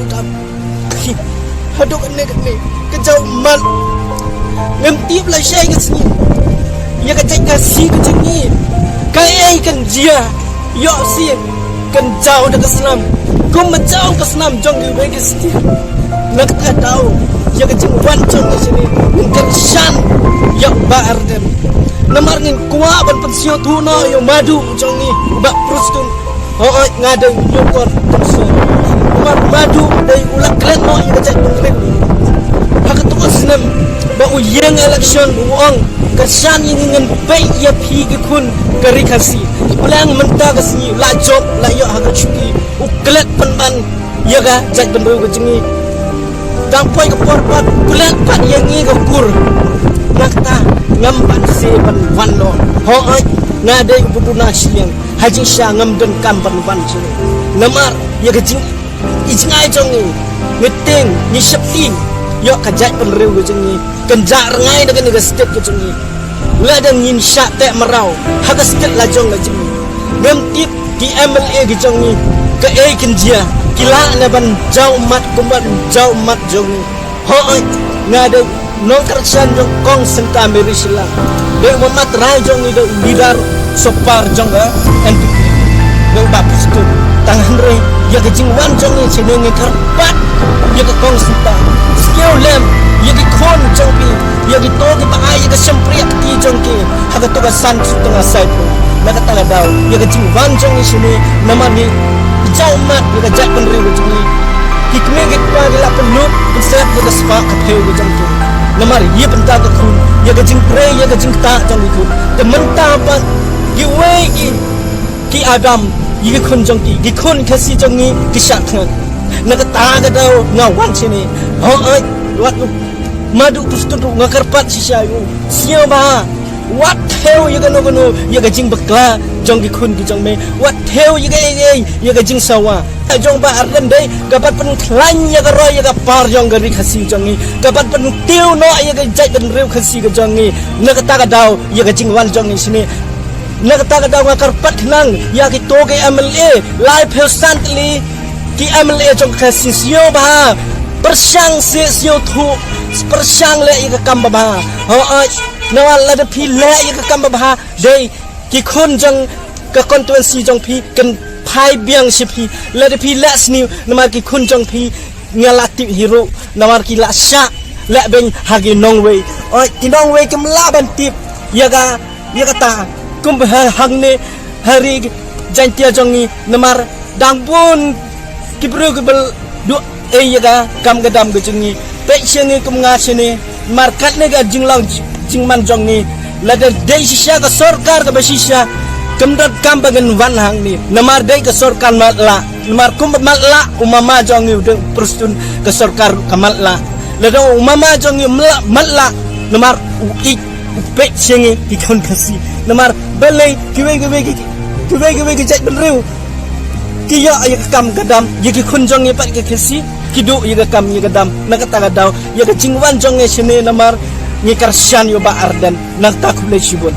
tam hadok ne ke jauh mal ngam tiap la shay ke sini ya ke jai kasih ke jengi kai kan dia yo si kan jauh dekat senam kum jauh ke senam jong di bagi sini nak tak tahu ya ke jeng wan jong ke sini mungkin shan ya bar dan namar ngin kuah ban pensio tuno yo madu jongi bak prostun oi ngade nyokor terus namar madu dari ulang klen mo yo cak ngren hak tu asnam ba uyang election uang kesan yang ingin baik ya pi ke kun kari kasi ulang mentah kasi la job la yo hak cuki uklet penban ya ga cak benru ke jengi dampoi ke porpat kulat pat yang ngi ke kur nakta ngamban se ban wan lo ho ai ngade buduna siang haji sha ngam den kam ban wan se namar ya gajing ijngai jongi ngeting ni septi yo kajai penreu gajing kenjak rengai dengan ga step gajing la dan yin sha te merau ha ga step la jong gajing ngam tip di MLA gajing ke kenjia kila na ban jauh mat kumban jauh mat jongi ho ai ngade nong kerjaan jong kong senta merisila dek mamat rai jong itu lidar sopar jong NPP dek bapus tu tangan rei ya kejing wan jong ni cenengi kerpat ya ke kong senta skill lem ya ke kon jong pi ya ke to ke pakai ya ke sempriak ti jong ki haga to san tengah sai pun nak kata dau ya kejing wan jong ni sini nama ni jauh mat ya ke jak penri jong ni hikme ke kwa gila penuh besar ya ke sepak ke peu jong tu namar ye benta ke kun ye gajing pre ye gajing ta jong ikut te menta pa ye wei ki adam ye kun jong ki kun kasi jong ni ki shat thang na ka ta ga dau ngawan sini ho ai wat madu pustun ngakarpat si sayu sia ba wat theo ye gano ye gajing bakla jong ki kun ki jong me wat theo ye gajing sawa jong ba arden dei gapat pen klan ya ga roy ya ga par jong ga ri khasi jong ni gapat pen tiu no ya ga jai ben reu khasi ga jong ni na ka ta ga dau ya ga jing wan jong ni sini na ka ta ga dau ga karpat nang ya ki to ke MLA live personally ki MLA jong khasi sio ba persang se sio thu persang le ya ga kam ba ho ai na la de pi le ya ga kam ba dei ki khun jong ka constituency jong pi kan hai biang sipi lada pi las new namar ki kun jong pi ngalati hero namar ki la sha la ben hagi nongwei oi ki nongwei kem la ban tip ya ga ta kum hang ne hari jantia jong ni namar dangbun ki bru ke bel du ya ga kam gadam ge jong ni pe chengi kum nga sini markat ne ga jinglang jingman jong ni lada dei shisha ga sarkar ga basisha kemdot kambangan wan hang ni namar dei ke sorkan matla namar kum matla umama jong yu de prostun ke sorkar kamatla ledo umama jong yu matla namar ik pe chengi ki kon kasi namar belai kiwe ki jai benreu ki ya ya kam gadam ya ki kun jong ye pat ke kasi ki du ya kam ya gadam nak kata gadau ya ke jingwan jong ye sini namar ni karsyan yo ba ardan nak takule sibun